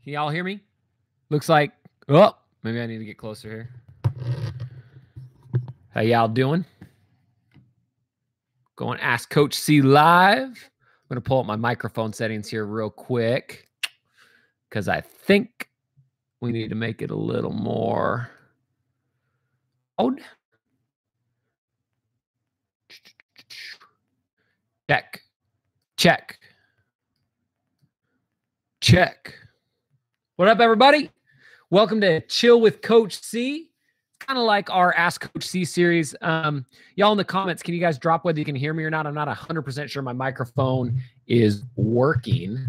Can y'all hear me? Looks like, oh, maybe I need to get closer here. How y'all doing? Go and Ask Coach C live. I'm going to pull up my microphone settings here real quick because I think we need to make it a little more loud. Check. Check. Check. What up, everybody? Welcome to Chill with Coach C. Kind of like our Ask Coach C series. Y'all in the comments, can you guys drop whether you can hear me or not? I'm not 100% sure my microphone is working.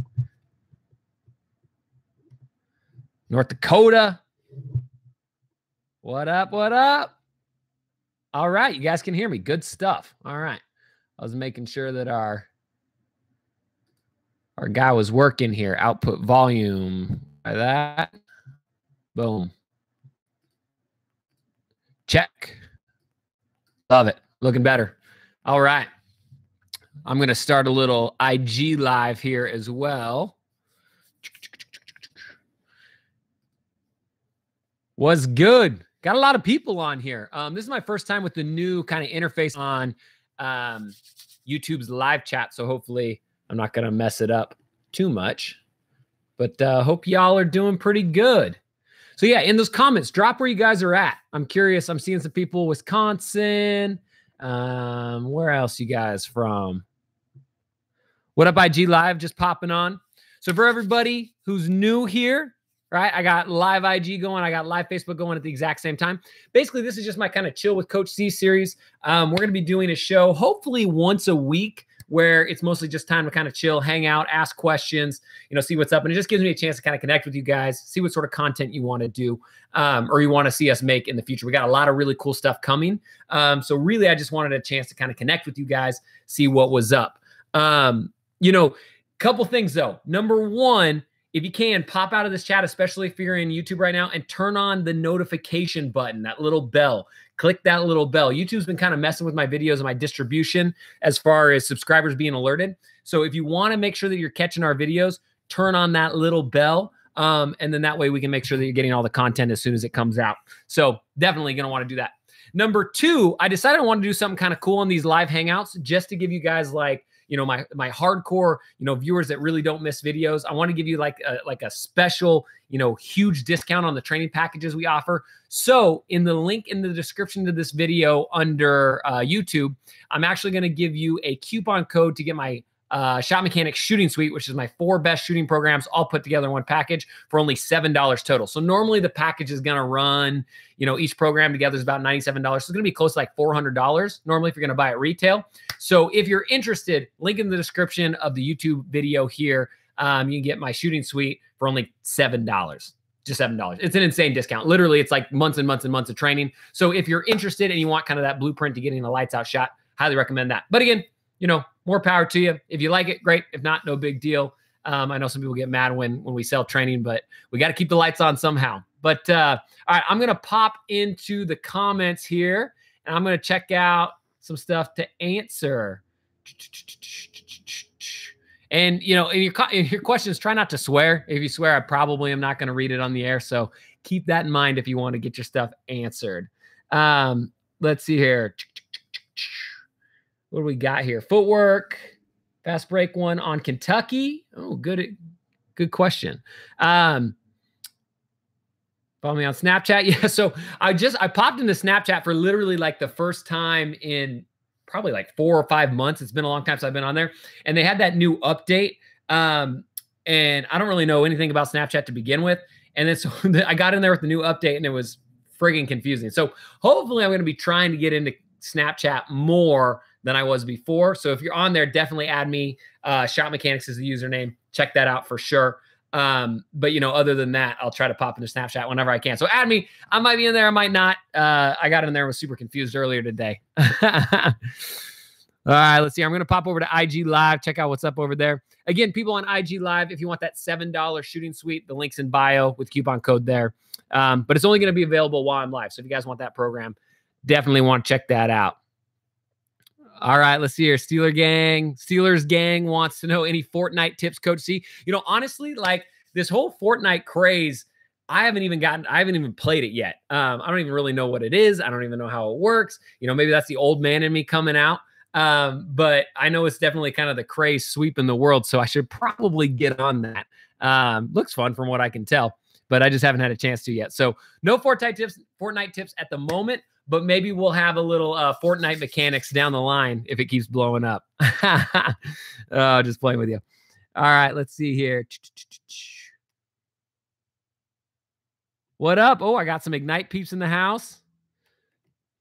North Dakota. What up? What up? All right. You guys can hear me. Good stuff. All right. I was making sure that our guy was working here. Output volume. By that. Boom. Check. Love it. Looking better. All right. I'm going to start a little IG live here as well. Was good. Got a lot of people on here. This is my first time with the new kind of interface on YouTube's live chat, so hopefully I'm not going to mess it up too much. But hope y'all are doing pretty good. So yeah, in those comments, drop where you guys are at. I'm curious. I'm seeing some people, Wisconsin. Where else you guys from? What up, IG Live? Just popping on. So for everybody who's new here, right? I got live IG going. I got live Facebook going at the exact same time. Basically, this is just my kind of Chill with Coach C series. We're going to be doing a show hopefully once a week where it's mostly just time to kind of chill, hang out, ask questions, see what's up. And it just gives me a chance to kind of connect with you guys, see what sort of content you want to do or you want to see us make in the future. We got a lot of really cool stuff coming. So really, I just wanted a chance to kind of connect with you guys, see what was up. Couple things though. Number one, if you can, pop out of this chat, especially if you're in YouTube right now, and turn on the notification button, that little bell. Click that little bell. YouTube's been kind of messing with my videos and my distribution as far as subscribers being alerted. So if you want to make sure that you're catching our videos, turn on that little bell. And then that way we can make sure that you're getting all the content as soon as it comes out. So definitely going to want to do that. Number two, I decided I want to do something kind of cool on these live hangouts just to give you guys my hardcore, viewers that really don't miss videos. I want to give you like a special, huge discount on the training packages we offer. So in the link in the description to this video under YouTube, I'm actually going to give you a coupon code to get my Shot Mechanics Shooting Suite, which is my 4 best shooting programs all put together in one package for only $7 total. So normally the package is going to run, each program together is about $97. So it's going to be close to like $400 normally if you're going to buy it retail. So if you're interested, link in the description of the YouTube video here. You can get my shooting suite for only $7. Just $7. It's an insane discount. Literally, it's like months and months and months of training. So if you're interested and you want kind of that blueprint to getting a lights out shot, highly recommend that. But again, more power to you. If you like it, great. If not, no big deal. I know some people get mad when we sell training, but we got to keep the lights on somehow. But all right, I'm going to pop into the comments here, and I'm going to check out some stuff to answer. And, in your questions, try not to swear. If you swear, I probably am not going to read it on the air. So keep that in mind if you want to get your stuff answered. Let's see here. What do we got here? Footwork, fast break one on Kentucky. Oh, good question. Follow me on Snapchat. Yeah, so I popped into Snapchat for literally like the first time in probably like 4 or 5 months. It's been a long time since I've been on there. And they had that new update. And I don't really know anything about Snapchat to begin with. And then so I got in there with the new update and it was friggin' confusing. So hopefully I'm going to be trying to get into Snapchat more than I was before. So if you're on there, definitely add me. Shot Mechanics is the username. Check that out for sure. But other than that, I'll try to pop into Snapchat whenever I can. So add me. I might be in there. I might not. I got in there and was super confused earlier today. All right, let's see. I'm going to pop over to IG Live. Check out what's up over there. Again, people on IG Live, if you want that $7 shooting suite, the link's in bio with coupon code there. But it's only going to be available while I'm live. So if you guys want that program, definitely want to check that out. All right, let's see here. Steelers gang wants to know any Fortnite tips, Coach C. Honestly, like this whole Fortnite craze, I haven't even played it yet. I don't even really know what it is. I don't even know how it works. You know, maybe that's the old man in me coming out. But I know it's definitely kind of the craze sweeping the world. So I should probably get on that. Looks fun from what I can tell, but I just haven't had a chance to yet. So no Fortnite tips at the moment, but maybe we'll have a little Fortnite mechanics down the line if it keeps blowing up. Just playing with you. All right, let's see here. What up? Oh, I got some Ignite peeps in the house.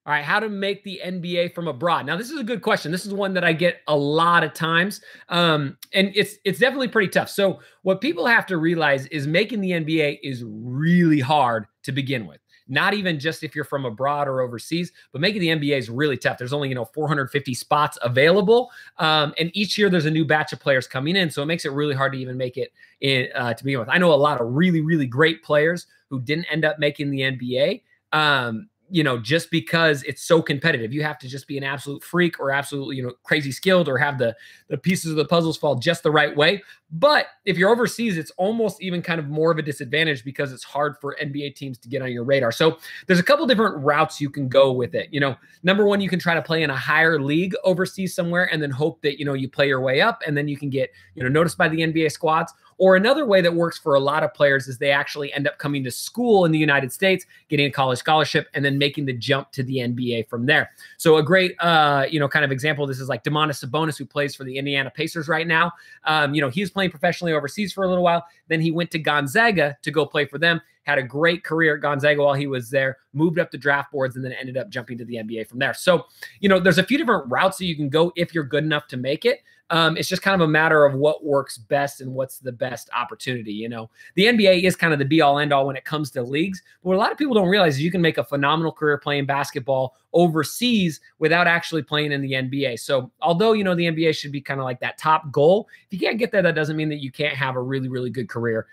All right, how to make the NBA from abroad. Now, this is a good question. This is one that I get a lot of times, and it's definitely pretty tough. So what people have to realize is making the NBA is really hard to begin with. Not even just if you're from abroad or overseas, but making the NBA is really tough. There's only 450 spots available, and each year there's a new batch of players coming in, so it makes it really hard to even make it in to begin with. I know a lot of really, really great players who didn't end up making the NBA. Just because it's so competitive. You have to just be an absolute freak or absolutely, crazy skilled or have the pieces of the puzzles fall just the right way. But if you're overseas, it's almost even kind of more of a disadvantage because it's hard for NBA teams to get on your radar. So there's a couple different routes you can go with it. Number one, you can try to play in a higher league overseas somewhere and then hope that, you play your way up and then you can get, noticed by the NBA squads. Or another way that works for a lot of players is they actually end up coming to school in the United States, getting a college scholarship, and then making the jump to the NBA from there. So a great, kind of example of this is like Domantas Sabonis, who plays for the Indiana Pacers right now. He was playing professionally overseas for a little while. Then he went to Gonzaga to go play for them, had a great career at Gonzaga while he was there, moved up the draft boards, and then ended up jumping to the NBA from there. So, there's a few different routes that you can go if you're good enough to make it. It's just kind of a matter of what works best and what's the best opportunity. The NBA is kind of the be all end all when it comes to leagues. But what a lot of people don't realize is you can make a phenomenal career playing basketball overseas without actually playing in the NBA. So although, the NBA should be kind of like that top goal, if you can't get there, that doesn't mean that you can't have a really, really good career,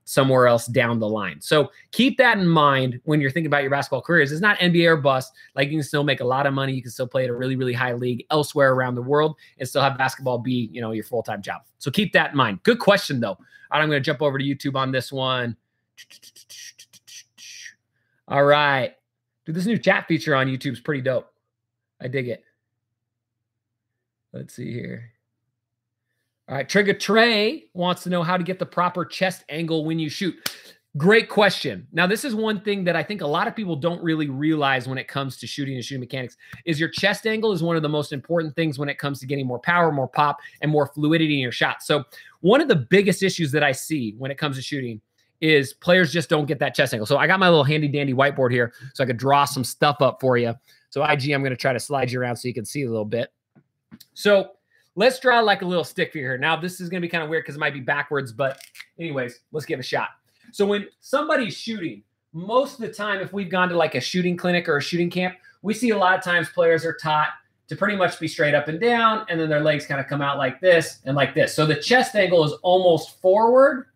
somewhere else down the line. So keep that in mind when you're thinking about your basketball careers. It's not NBA or bust. Like, you can still make a lot of money. You can still play at a really, really high league elsewhere around the world and still have basketball be, your full-time job. So keep that in mind. Good question, though. All right, I'm going to jump over to YouTube on this one. All right. Dude, this new chat feature on YouTube is pretty dope. I dig it. Let's see here. All right, Trigger Trey wants to know how to get the proper chest angle when you shoot. Great question. Now, this is one thing that I think a lot of people don't really realize when it comes to shooting and shooting mechanics is your chest angle is one of the most important things when it comes to getting more power, more pop, and more fluidity in your shot. So one of the biggest issues that I see when it comes to shooting is players just don't get that chest angle. So I got my little handy dandy whiteboard here so I could draw some stuff up for you. So IG, I'm going to try to slide you around so you can see a little bit. So let's draw like a little stick figure here. Now, this is going to be kind of weird because it might be backwards, but anyways, let's give it a shot. So when somebody's shooting, most of the time, if we've gone to like a shooting clinic or a shooting camp, we see a lot of times players are taught to pretty much be straight up and down, and then their legs kind of come out like this and like this. So the chest angle is almost forward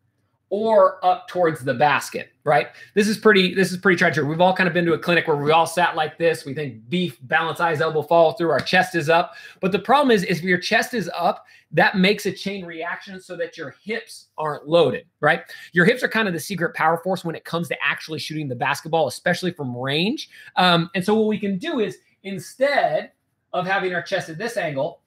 or up towards the basket, right? This is pretty tried and true. We've all kind of been to a clinic where we all sat like this. We think beef, balance, eyes, elbow, follow through. Our chest is up. But the problem is if your chest is up, that makes a chain reaction so that your hips aren't loaded, right? Your hips are kind of the secret power force when it comes to actually shooting the basketball, especially from range. And so what we can do is instead of having our chest at this angle,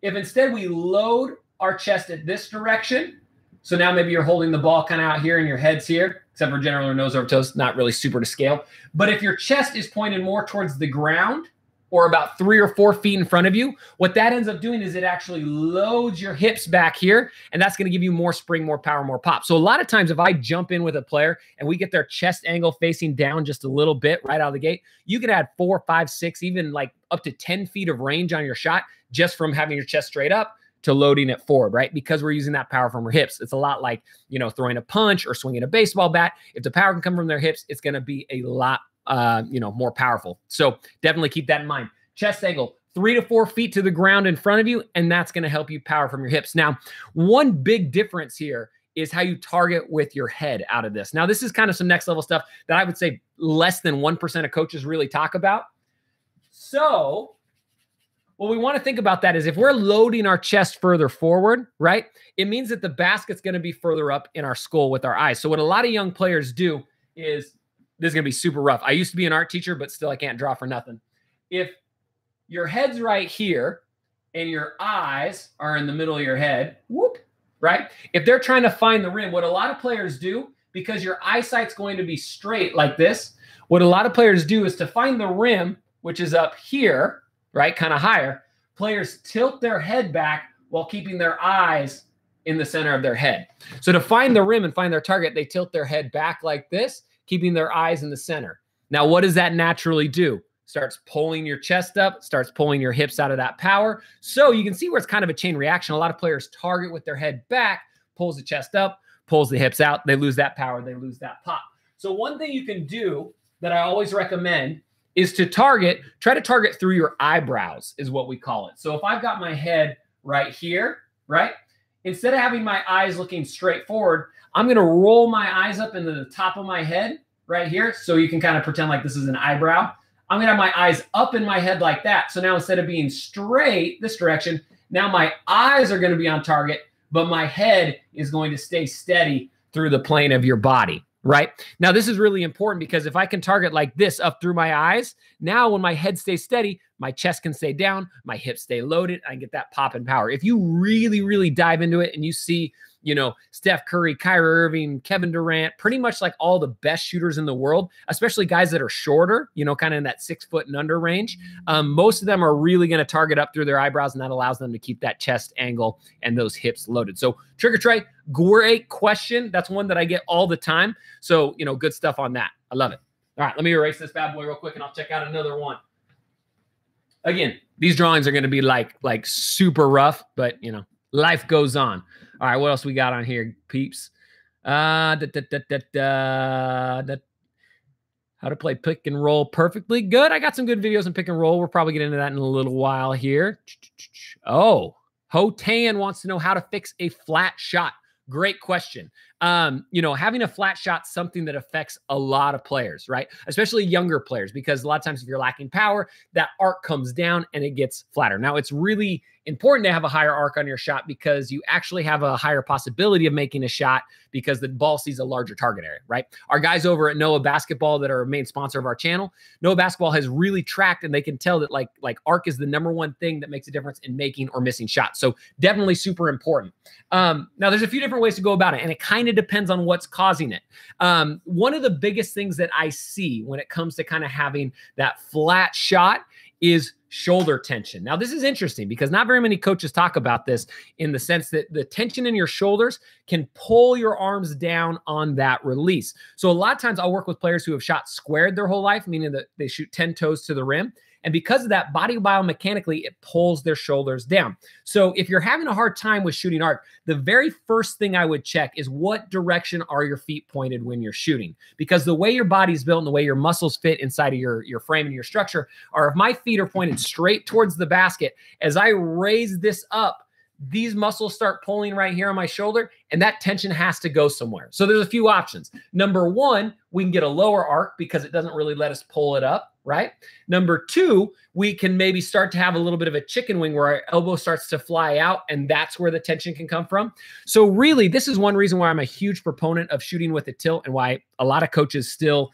if instead we load our chest at this direction, so now maybe you're holding the ball kind of out here and your head's here, except for general or nose over toes, not really super to scale. But if your chest is pointed more towards the ground or about 3 or 4 feet in front of you, what that ends up doing is it actually loads your hips back here, and that's going to give you more spring, more power, more pop. So a lot of times if I jump in with a player and we get their chest angle facing down just a little bit right out of the gate, you could add 4, 5, 6, even like up to 10 feet of range on your shot just from having your chest straight up to loading it forward, right? Because we're using that power from our hips. It's a lot like, throwing a punch or swinging a baseball bat. If the power can come from their hips, it's going to be a lot, more powerful. So definitely keep that in mind. Chest angle, 3 to 4 feet to the ground in front of you, and that's going to help you power from your hips. Now, one big difference here is how you target with your head out of this. Now, this is kind of some next level stuff that I would say less than 1% of coaches really talk about. So what we want to think about that is if we're loading our chest further forward, right, it means that the basket's going to be further up in our skull with our eyes. So what a lot of young players do is, this is going to be super rough. I used to be an art teacher, but still I can't draw for nothing. If your head's right here and your eyes are in the middle of your head, whoop, right? If they're trying to find the rim, what a lot of players do, because your eyesight's going to be straight like this, what a lot of players do is to find the rim, which is up here, right, kind of higher, players tilt their head back while keeping their eyes in the center of their head. So to find the rim and find their target, they tilt their head back like this, keeping their eyes in the center. Now, what does that naturally do? Starts pulling your chest up, starts pulling your hips out of that power. So you can see where it's kind of a chain reaction. A lot of players target with their head back, pulls the chest up, pulls the hips out. They lose that power. They lose that pop. So one thing you can do that I always recommend is to try to target through your eyebrows is what we call it. So if I've got my head right here, right, instead of having my eyes looking straight forward, I'm going to roll my eyes up into the top of my head right here. So you can kind of pretend like this is an eyebrow. I'm going to have my eyes up in my head like that. So now instead of being straight this direction, now my eyes are going to be on target, but my head is going to stay steady through the plane of your body. Right? Now, this is really important because if I can target like this up through my eyes, now when my head stays steady, my chest can stay down, my hips stay loaded, I get that pop and power. If you really, really dive into it and you see, you know, Steph Curry, Kyrie Irving, Kevin Durant, pretty much like all the best shooters in the world, especially guys that are shorter, you know, kind of in that 6 foot and under range, most of them are really going to target up through their eyebrows, and that allows them to keep that chest angle and those hips loaded. So Trigger Trey, great question. That's one that I get all the time. So, you know, good stuff on that. I love it. All right, let me erase this bad boy real quick and I'll check out another one. Again, these drawings are going to be like super rough, but, you know, life goes on. All right, what else we got on here, peeps? How to play pick and roll perfectly. Good. I got some good videos on pick and roll. We'll probably get into that in a little while here. Oh, Ho Tan wants to know how to fix a flat shot. Great question. You know, having a flat shot, something that affects a lot of players, right? Especially younger players, because a lot of times if you're lacking power, that arc comes down and it gets flatter. Now, it's really important to have a higher arc on your shot because you actually have a higher possibility of making a shot because the ball sees a larger target area, right? Our guys over at Noah Basketball that are a main sponsor of our channel, Noah Basketball has really tracked and they can tell that like arc is the #1 thing that makes a difference in making or missing shots. So definitely super important. Now, there's a few different ways to go about it, and it kind of depends on what's causing it. One of the biggest things that I see when it comes to kind of having that flat shot is shoulder tension. Now, this is interesting because not very many coaches talk about this in the sense that the tension in your shoulders can pull your arms down on that release. So a lot of times I'll work with players who have shot squared their whole life, meaning that they shoot 10 toes to the rim. And because of that, body biomechanically, it pulls their shoulders down. So if you're having a hard time with shooting arc, the very first thing I would check is what direction are your feet pointed when you're shooting? Because the way your body's built and the way your muscles fit inside of your frame and your structure are, if my feet are pointed straight towards the basket, as I raise this up, these muscles start pulling right here on my shoulder, and that tension has to go somewhere. So there's a few options. #1, we can get a lower arc because it doesn't really let us pull it up, right? #2, we can maybe start to have a little bit of a chicken wing where our elbow starts to fly out, and that's where the tension can come from. So really, this is one reason why I'm a huge proponent of shooting with a tilt and why a lot of coaches still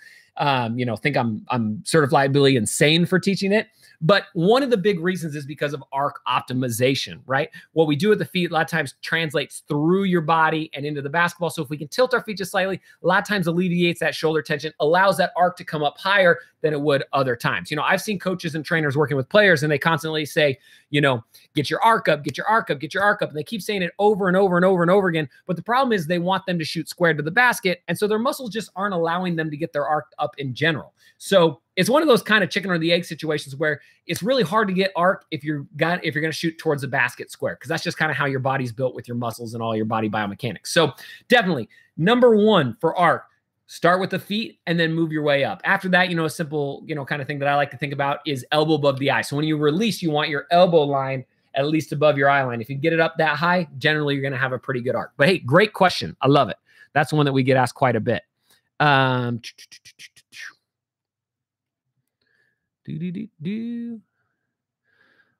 you know, think I'm certifiably insane for teaching it. But one of the big reasons is because of arc optimization, right? What we do at the feet a lot of times translates through your body and into the basketball. So if we can tilt our feet just slightly, a lot of times alleviates that shoulder tension, allows that arc to come up higher than it would other times. You know, I've seen coaches and trainers working with players and they constantly say, you know, get your arc up, get your arc up, get your arc up. And they keep saying it over and over and over and over again. But the problem is they want them to shoot squared to the basket. And so their muscles just aren't allowing them to get their arc up in general. So it's one of those kind of chicken or the egg situations where it's really hard to get arc if you're going to shoot towards the basket square, because that's just kind of how your body's built with your muscles and all your body biomechanics. So definitely #1 for arc, start with the feet and then move your way up. After that, you know, a simple, you know, kind of thing that I like to think about is elbow above the eye. So when you release, you want your elbow line at least above your eye line. If you get it up that high, generally you're going to have a pretty good arc. But hey, great question. I love it. That's one that we get asked quite a bit.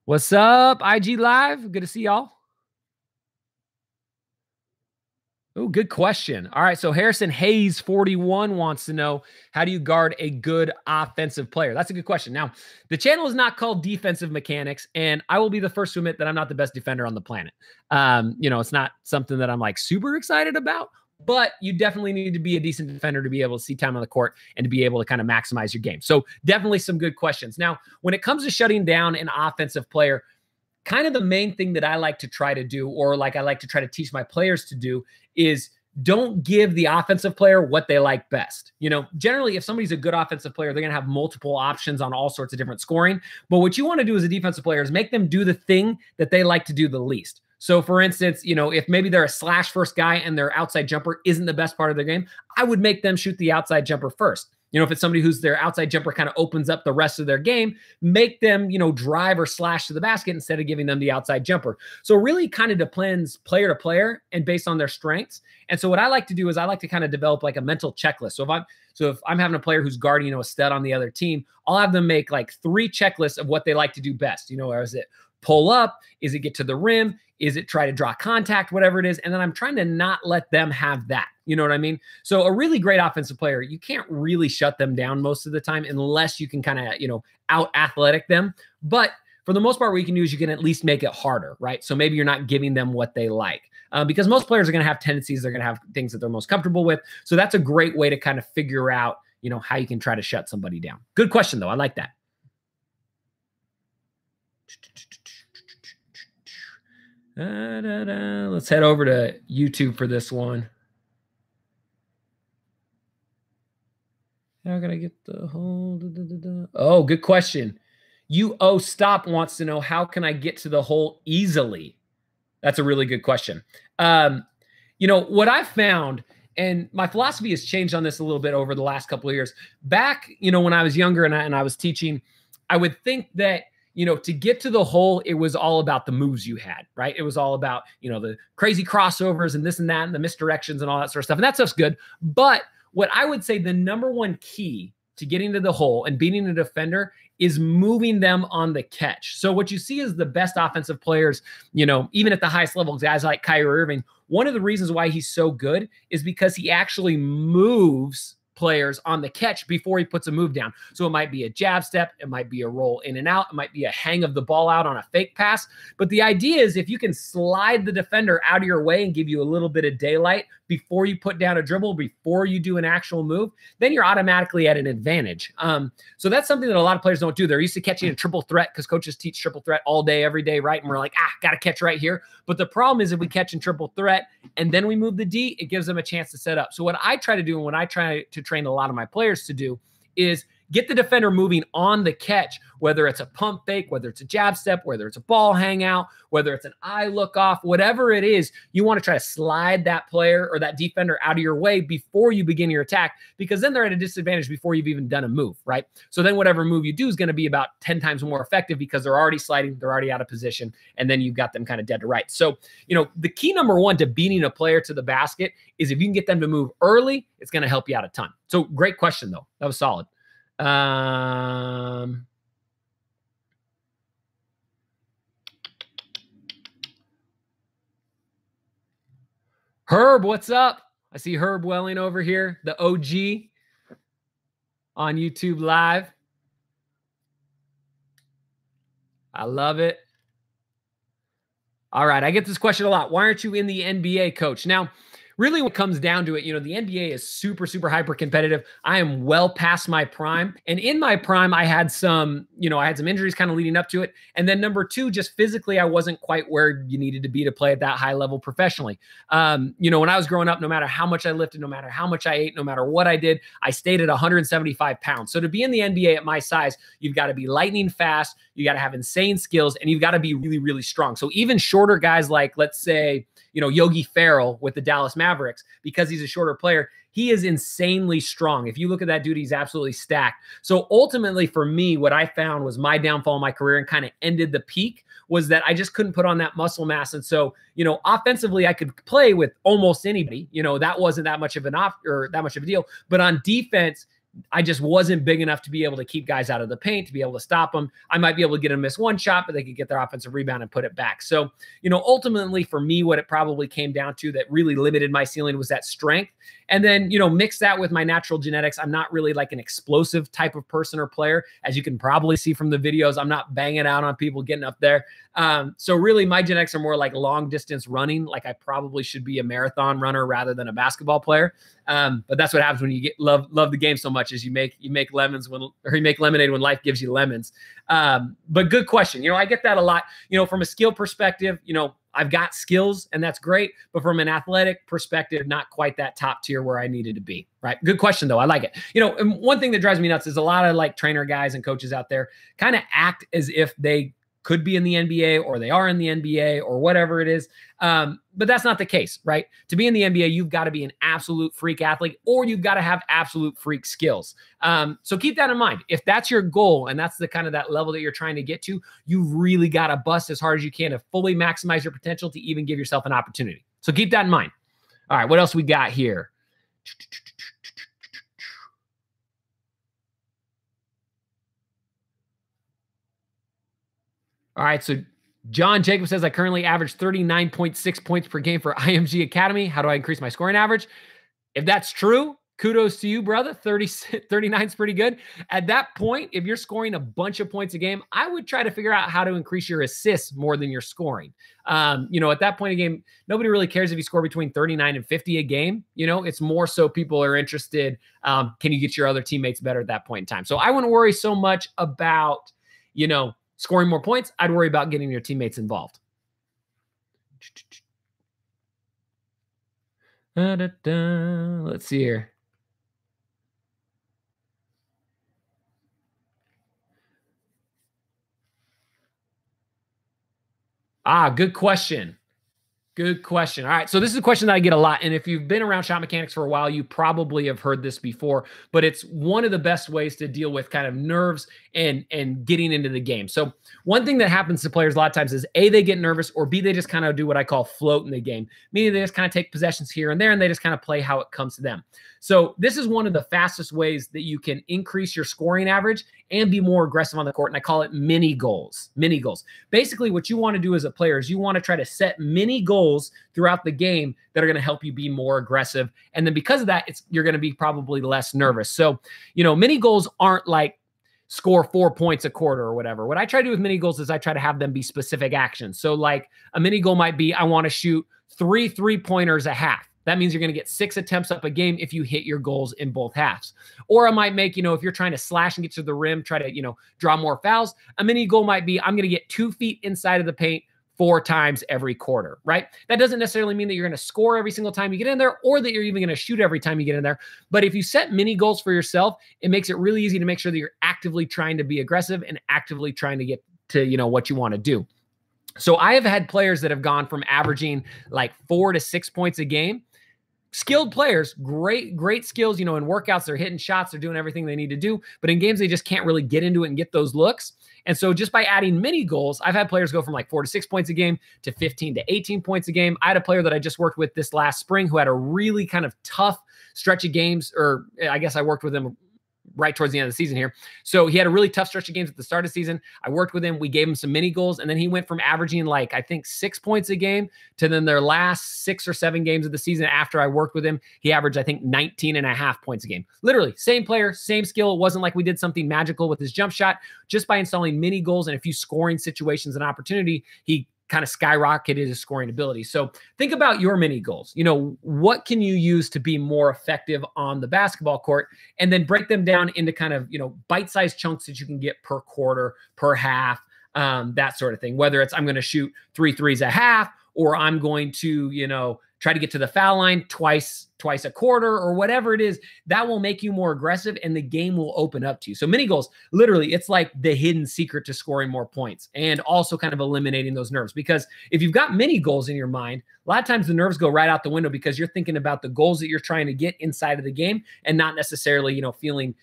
What's up, IG Live? Good to see y'all. Oh, good question. All right, so Harrison Hayes 41 wants to know, how do you guard a good offensive player? That's a good question. Now, the channel is not called Defensive Mechanics, and I will be the first to admit that I'm not the best defender on the planet. It's not something that I'm like super excited about, but you definitely need to be a decent defender to be able to see time on the court and to be able to kind of maximize your game. So definitely some good questions. Now, when it comes to shutting down an offensive player, kind of the main thing that I like to try to do, or like I like to try to teach my players to do, is don't give the offensive player what they like best. Generally, if somebody's a good offensive player, they're going to have multiple options on all sorts of different scoring. But what you want to do as a defensive player is make them do the thing that they like to do the least. So for instance, if maybe they're a slash first guy and their outside jumper isn't the best part of their game, I would make them shoot the outside jumper first. If it's somebody who's their outside jumper kind of opens up the rest of their game, make them, drive or slash to the basket instead of giving them the outside jumper. So it really kind of depends player to player and based on their strengths. And so what I like to do is I like to kind of develop like a mental checklist. So if I'm having a player who's guarding, a stud on the other team, I'll have them make like 3 checklists of what they like to do best. Is it pull up? Is it get to the rim? Is it try to draw contact? Whatever it is. And then I'm trying to not let them have that. You know what I mean? So a really great offensive player, you can't really shut them down most of the time unless you can kind of, out athletic them. But for the most part, what you can do is you can at least make it harder, right? So maybe you're not giving them what they like, because most players are going to have tendencies. They're going to have things that they're most comfortable with. So that's a great way to kind of figure out, how you can try to shut somebody down. Good question, though. I like that. Let's head over to YouTube for this one. How can I get the whole? Oh, good question. Stop wants to know, how can I get to the hole easily? That's a really good question. What I've found, and my philosophy has changed on this a little bit over the last couple of years. Back, when I was younger and I was teaching, I would think that, to get to the hole, it was all about the moves you had, right? It was all about, the crazy crossovers and this and that and the misdirections and all that sort of stuff. And that stuff's good. But what I would say the number one key to getting to the hole and beating a defender is moving them on the catch. So what you see is the best offensive players, even at the highest level, guys like Kyrie Irving, one of the reasons why he's so good is because he actually moves players on the catch before he puts a move down. So it might be a jab step, it might be a roll in and out, it might be a hang of the ball out on a fake pass. But the idea is if you can slide the defender out of your way and give you a little bit of daylight before you put down a dribble, before you do an actual move, then you're automatically at an advantage. So that's something that a lot of players don't do. They're used to catching a triple threat because coaches teach triple threat all day, every day, right? And we're like, got to catch right here. But the problem is if we catch in triple threat and then we move the D, it gives them a chance to set up. So what I try to do, and what I try to train a lot of my players to do, is get the defender moving on the catch, whether it's a pump fake, whether it's a jab step, whether it's a ball hangout, whether it's an eye look off, whatever it is, you want to try to slide that player or that defender out of your way before you begin your attack, because then they're at a disadvantage before you've even done a move, right? So then whatever move you do is going to be about 10 times more effective because they're already sliding, they're already out of position, and then you've got them kind of dead to rights. So, the key number one to beating a player to the basket is if you can get them to move early, it's going to help you out a ton. So great question, though. That was solid. Herb, what's up? I see Herb Welling over here, the OG on YouTube Live. I love it. All right, I get this question a lot. Why aren't you in the NBA, Coach? Now, really, what comes down to it, the NBA is super, super hyper competitive. I am well past my prime. And in my prime, I had some injuries kind of leading up to it. And then number two, just physically, I wasn't quite where you needed to be to play at that high level professionally. When I was growing up, no matter how much I lifted, no matter how much I ate, no matter what I did, I stayed at 175 pounds. So to be in the NBA at my size, you've got to be lightning fast, you got to have insane skills, and you've got to be really, really strong. So even shorter guys like, let's say, Yogi Ferrell with the Dallas Mavericks, because he's a shorter player, he is insanely strong. If you look at that dude, he's absolutely stacked. So ultimately for me, what I found was my downfall in my career and kind of ended the peak was that I just couldn't put on that muscle mass. And so, offensively, I could play with almost anybody. That wasn't that much of that much of a deal. But on defense, I just wasn't big enough to be able to keep guys out of the paint, to be able to stop them. I might be able to get them miss one shot, but they could get their offensive rebound and put it back. So, ultimately for me, what it probably came down to that really limited my ceiling was that strength. And then, mix that with my natural genetics. I'm not really like an explosive type of person or player. As you can probably see from the videos, I'm not banging out on people getting up there. So really my genetics are more like long distance running. Like I probably should be a marathon runner rather than a basketball player. But that's what happens when you love the game so much, is you make lemonade when life gives you lemons. But good question. I get that a lot, from a skill perspective, I've got skills and that's great, but from an athletic perspective, not quite that top tier where I needed to be, right? Good question though. I like it. And one thing that drives me nuts is a lot of like trainer guys and coaches out there kind of act as if they could be in the NBA or they are in the NBA or whatever it is. But that's not the case, right? To be in the NBA, you've got to be an absolute freak athlete or you've got to have absolute freak skills. So keep that in mind. If that's your goal and that's the kind of that level that you're trying to get to, you really got to bust as hard as you can to fully maximize your potential to even give yourself an opportunity. So keep that in mind. All right, what else we got here? All right, so John Jacob says, I currently average 39.6 points per game for IMG Academy. How do I increase my scoring average? If that's true, kudos to you, brother. 39 is pretty good. At that point, if you're scoring a bunch of points a game, I would try to figure out how to increase your assists more than your scoring. At that point in the game, nobody really cares if you score between 39 and 50 a game. It's more so people are interested. Can you get your other teammates better at that point in time? So I wouldn't worry so much about, scoring more points. I'd worry about getting your teammates involved. Let's see here. Good question. Good question. All right. So this is a question that I get a lot. And if you've been around shot mechanics for a while, you probably have heard this before, but it's one of the best ways to deal with kind of nerves and getting into the game. So one thing that happens to players a lot of times is A, they get nervous, or B, they just kind of do what I call float in the game, meaning they just kind of take possessions here and there and they just kind of play how it comes to them. So this is one of the fastest ways that you can increase your scoring average and be more aggressive on the court. And I call it mini goals. Mini goals. Basically, what you want to do as a player is you want to try to set mini goals throughout the game that are going to help you be more aggressive. And then because of that, you're going to be probably less nervous. So, mini goals aren't like score 4 points a quarter or whatever. What I try to do with mini goals is I try to have them be specific actions. So like a mini goal might be, I want to shoot 3 3-pointers a half. That means you're going to get 6 attempts up a game if you hit your goals in both halves. Or I might make, if you're trying to slash and get to the rim, try to, draw more fouls. A mini goal might be, I'm going to get 2 feet inside of the paint 4 times every quarter, right? That doesn't necessarily mean that you're going to score every single time you get in there or that you're even going to shoot every time you get in there. But if you set mini goals for yourself, it makes it really easy to make sure that you're actively trying to be aggressive and actively trying to get to, what you want to do. So I have had players that have gone from averaging like 4 to 6 points a game. Skilled players, great skills, in workouts, they're hitting shots, they're doing everything they need to do, but in games, they just can't really get into it and get those looks. And so just by adding mini goals, I've had players go from like 4 to 6 points a game to 15 to 18 points a game. I had a player that I just worked with this last spring who had a really kind of tough stretch of games, or I guess I worked with him right towards the end of the season here. So he had a really tough stretch of games at the start of the season. I worked with him. We gave him some mini goals. And then he went from averaging like, I think 6 points a game to then their last 6 or 7 games of the season after I worked with him, he averaged, I think 19.5 points a game. Literally same player, same skill. It wasn't like we did something magical with his jump shot. Just by installing mini goals and a few scoring situations and opportunity, he kind of skyrocketed his scoring ability. So think about your mini goals. What can you use to be more effective on the basketball court, and then break them down into kind of, bite-sized chunks that you can get per quarter, per half, that sort of thing. Whether it's I'm going to shoot 3 threes a half, or I'm going to, try to get to the foul line twice a quarter, or whatever it is, that will make you more aggressive and the game will open up to you. So mini goals, literally, it's like the hidden secret to scoring more points and also kind of eliminating those nerves. Because if you've got mini goals in your mind, a lot of times the nerves go right out the window because you're thinking about the goals that you're trying to get inside of the game and not necessarily, feeling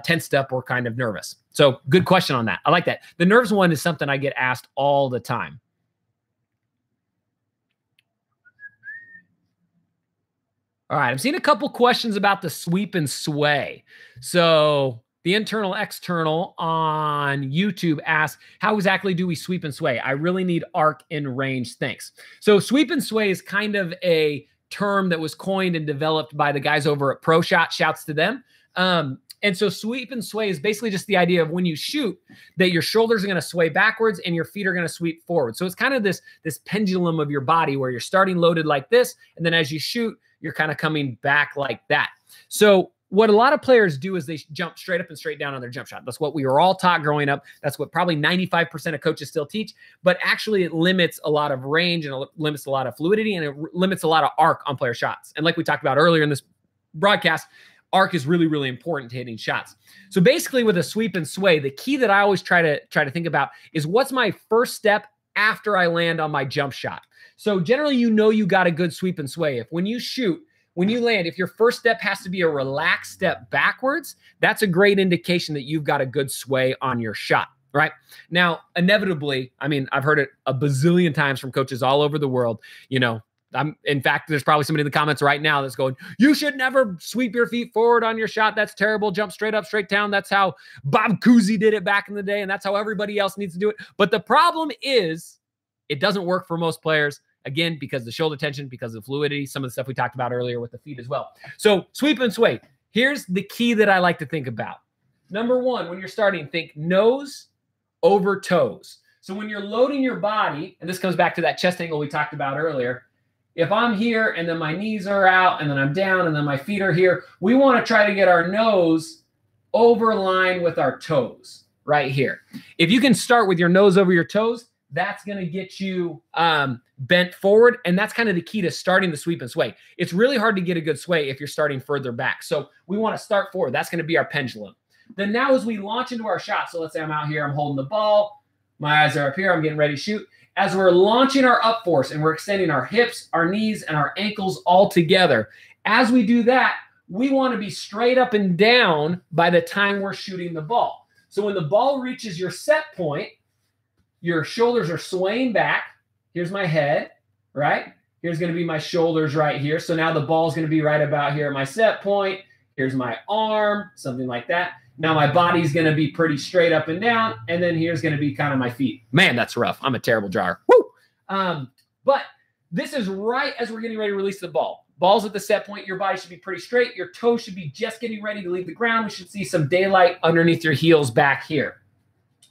tensed up or kind of nervous. So good question on that. I like that. The nerves one is something I get asked all the time. All right, I'm seeing a couple questions about the sweep and sway. So the internal external on YouTube asks, how exactly do we sweep and sway? I really need arc and range. Thanks. So sweep and sway is kind of a term that was coined and developed by the guys over at Pro Shot. Shouts to them. And so sweep and sway is basically just the idea of when you shoot that your shoulders are going to sway backwards and your feet are going to sweep forward. So it's kind of this pendulum of your body where you're starting loaded like this. And then as you shoot, you're kind of coming back like that. So what a lot of players do is they jump straight up and straight down on their jump shot. That's what we were all taught growing up. That's what probably 95% of coaches still teach. But actually it limits a lot of range and it limits a lot of fluidity and it limits a lot of arc on player shots. And like we talked about earlier in this broadcast, arc is really, really important to hitting shots. So basically with a sweep and sway, the key that I always try to think about is what's my first step after I land on my jump shot. So generally, you got a good sweep and sway. If when you shoot, when you land, if your first step has to be a relaxed step backwards, that's a great indication that you've got a good sway on your shot, right? Now, inevitably, I mean, I've heard it a bazillion times from coaches all over the world, in fact, there's probably somebody in the comments right now that's going, you should never sweep your feet forward on your shot. That's terrible. Jump straight up, straight down. That's how Bob Cousy did it back in the day, and that's how everybody else needs to do it. But the problem is it doesn't work for most players, again, because of the shoulder tension, because of the fluidity, some of the stuff we talked about earlier with the feet as well. So sweep and sway. Here's the key that I like to think about. Number one, when you're starting, think nose over toes. So when you're loading your body, and this comes back to that chest angle we talked about earlier, if I'm here and then my knees are out and then I'm down and then my feet are here, we want to try to get our nose over line with our toes right here. If you can start with your nose over your toes, that's going to get you bent forward. And that's kind of the key to starting the sweep and sway. It's really hard to get a good sway if you're starting further back. So we want to start forward. That's going to be our pendulum. Then now as we launch into our shot, so let's say I'm out here, I'm holding the ball, my eyes are up here, I'm getting ready to shoot. As we're launching our up force and we're extending our hips, our knees, and our ankles all together, as we do that, we want to be straight up and down by the time we're shooting the ball. So when the ball reaches your set point, your shoulders are swaying back. Here's my head, right? Here's going to be my shoulders right here. So now the ball is going to be right about here at my set point. Here's my arm, something like that. Now my body's going to be pretty straight up and down, and then here's going to be kind of my feet. Man, that's rough. I'm a terrible drawer. Woo! But this is right as we're getting ready to release the ball. Ball's at the set point. Your body should be pretty straight. Your toes should be just getting ready to leave the ground. We should see some daylight underneath your heels back here,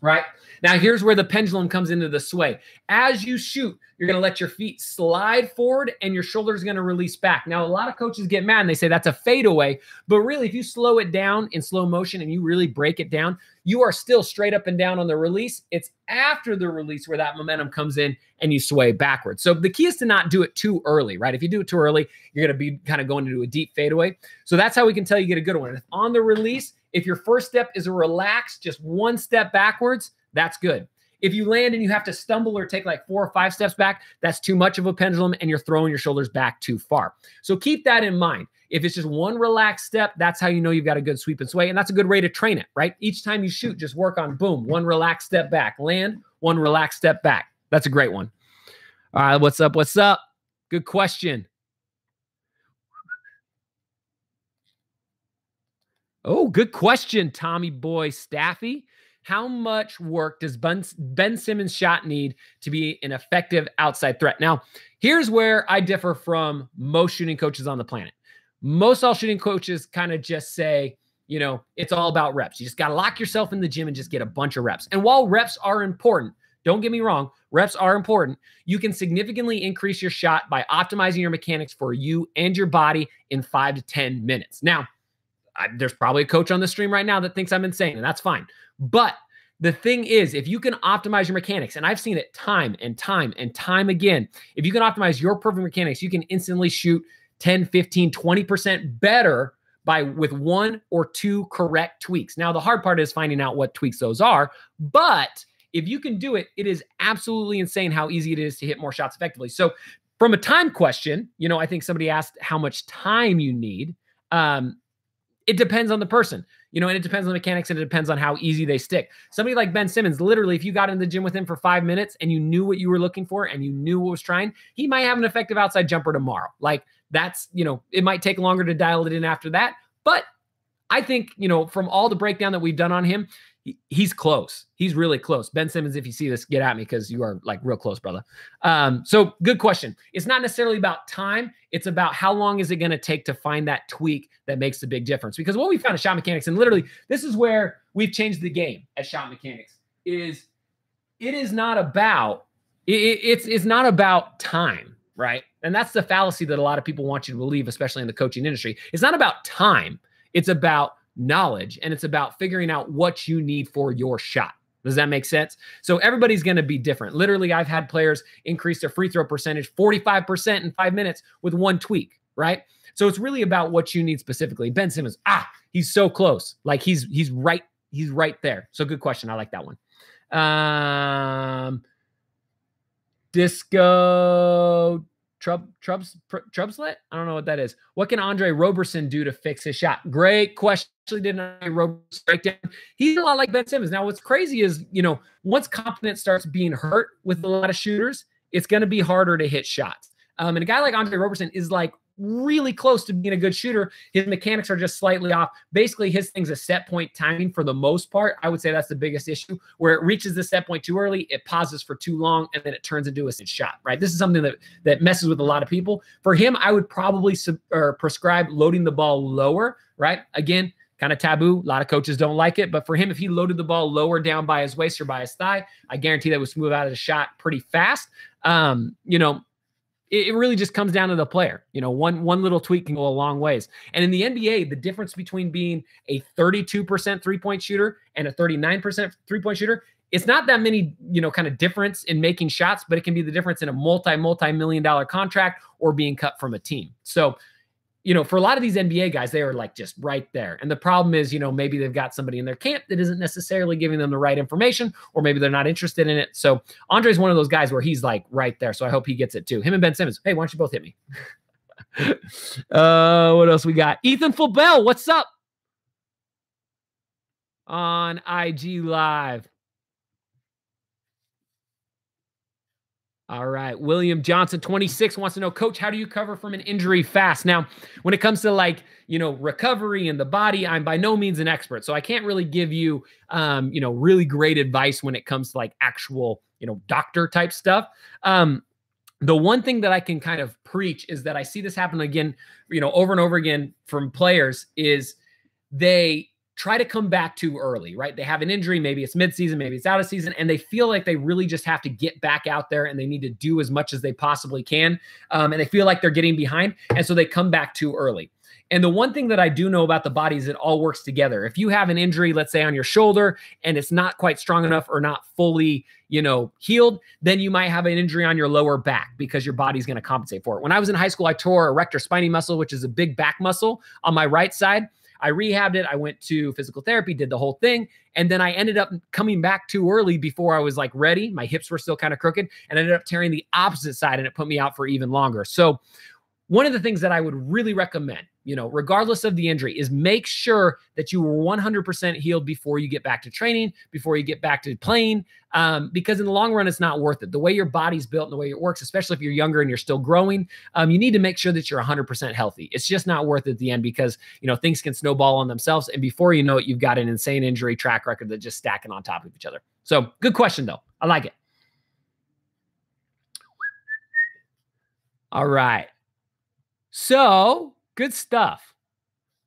right? Now, here's where the pendulum comes into the sway. As you shoot, you're going to let your feet slide forward and your shoulders are going to release back. Now, a lot of coaches get mad and they say that's a fadeaway. But really, if you slow it down in slow motion and you really break it down, you are still straight up and down on the release. It's after the release where that momentum comes in and you sway backwards. So the key is to not do it too early, right? If you do it too early, you're going to be kind of going into a deep fadeaway. So that's how we can tell you get a good one. If on the release, if your first step is a relaxed, just one step backwards, that's good. If you land and you have to stumble or take like 4 or 5 steps back, that's too much of a pendulum and you're throwing your shoulders back too far. So keep that in mind. If it's just one relaxed step, that's how you know you've got a good sweep and sway. And that's a good way to train it, right? Each time you shoot, just work on boom, one relaxed step back, land, one relaxed step back. That's a great one. All right, what's up? What's up? Good question. Oh, good question, Tommy Boy Staffy. How much work does Ben Simmons' shot need to be an effective outside threat? Now, here's where I differ from most shooting coaches on the planet. Most all shooting coaches kind of just say, it's all about reps. You just got to lock yourself in the gym and just get a bunch of reps. And while reps are important, don't get me wrong, reps are important. You can significantly increase your shot by optimizing your mechanics for you and your body in 5 to 10 minutes. Now, there's probably a coach on the stream right now that thinks I'm insane, and that's fine. But the thing is, if you can optimize your mechanics, and I've seen it time and time and time again, if you can optimize your perfect mechanics, you can instantly shoot 10, 15, 20% better with 1 or 2 correct tweaks. Now, the hard part is finding out what tweaks those are, but if you can do it, it is absolutely insane how easy it is to hit more shots effectively. So from a time question, I think somebody asked how much time you need. It depends on the person, and it depends on the mechanics and it depends on how easy they stick. Somebody like Ben Simmons, literally, if you got in the gym with him for 5 minutes and you knew what you were looking for and you knew what was trying, he might have an effective outside jumper tomorrow. Like, That's, it might take longer to dial it in after that. But I think, from all the breakdown that we've done on him, he's close. He's really close. Ben Simmons, if you see this, get at me because you are like real close, brother. So good question. It's not necessarily about time. It's about how long is it going to take to find that tweak that makes the big difference. Because what we found at Shot Mechanics, and literally this is where we've changed the game at Shot Mechanics, is it is not about, it's not about time, right? And that's the fallacy that a lot of people want you to believe, especially in the coaching industry. It's not about time. It's about knowledge, and it's about figuring out what you need for your shot. Does that make sense? So everybody's going to be different. Literally, I've had players increase their free throw percentage 45% in 5 minutes with one tweak, right? So it's really about what you need specifically. Ben Simmons, he's so close. Like he's right there. So good question. I like that one. Disco Trubslet? I don't know what that is. What can Andre Roberson do to fix his shot? Great question. Actually, did Andre Roberson breakdown? He's a lot like Ben Simmons. Now, what's crazy is, once confidence starts being hurt with a lot of shooters, it's going to be harder to hit shots. And a guy like Andre Roberson is like really close to being a good shooter. His mechanics are just slightly off. Basically, his thing's a set point timing for the most part. I would say that's the biggest issue, where it reaches the set point too early, it pauses for too long, and then it turns into a shot, right? This is something that messes with a lot of people. For him, I would probably prescribe loading the ball lower, right? Again, kind of taboo. A lot of coaches don't like it, but for him, if he loaded the ball lower down by his waist or by his thigh, I guarantee that would smooth out of the shot pretty fast. It really just comes down to the player. One little tweak can go a long ways. And in the NBA, the difference between being a 32% three-point shooter and a 39% three-point shooter, it's not that many, kind of difference in making shots, but it can be the difference in a multi-million-dollar contract or being cut from a team. So, for a lot of these NBA guys, they are like just right there. And the problem is, maybe they've got somebody in their camp that isn't necessarily giving them the right information, or maybe they're not interested in it. So Andre's one of those guys where he's like right there. So I hope he gets it too. Him and Ben Simmons. Hey, why don't you both hit me? What else we got? Ethan Fulbell, what's up? On IG Live. All right. William Johnson, 26, wants to know, Coach, how do you recover from an injury fast? Now, when it comes to recovery in the body, I'm by no means an expert. So I can't really give you, really great advice when it comes to actual, doctor type stuff. The one thing that I can kind of preach is that I see this happen again, over and over again from players is they try to come back too early, right? They have an injury, maybe it's midseason, maybe it's out of season, and they feel like they really just have to get back out there and they need to do as much as they possibly can. And they feel like they're getting behind. And so they come back too early. And the one thing that I do know about the body is it all works together. If you have an injury, let's say on your shoulder, and it's not quite strong enough or not fully, healed, then you might have an injury on your lower back because your body's going to compensate for it. When I was in high school, I tore a rector spinae muscle, which is a big back muscle on my right side. I rehabbed it. I went to physical therapy, did the whole thing. And then I ended up coming back too early before I was ready. My hips were still kind of crooked and I ended up tearing the opposite side, and it put me out for even longer. So one of the things that I would really recommend, regardless of the injury, is make sure that you were 100% healed before you get back to training, before you get back to playing, because in the long run, it's not worth it. The way your body's built and the way it works, especially if you're younger and you're still growing, you need to make sure that you're 100% healthy. It's just not worth it at the end because, things can snowball on themselves. And before you know it, you've got an insane injury track record that's just stacking on top of each other. So good question, though. I like it. All right. So good stuff.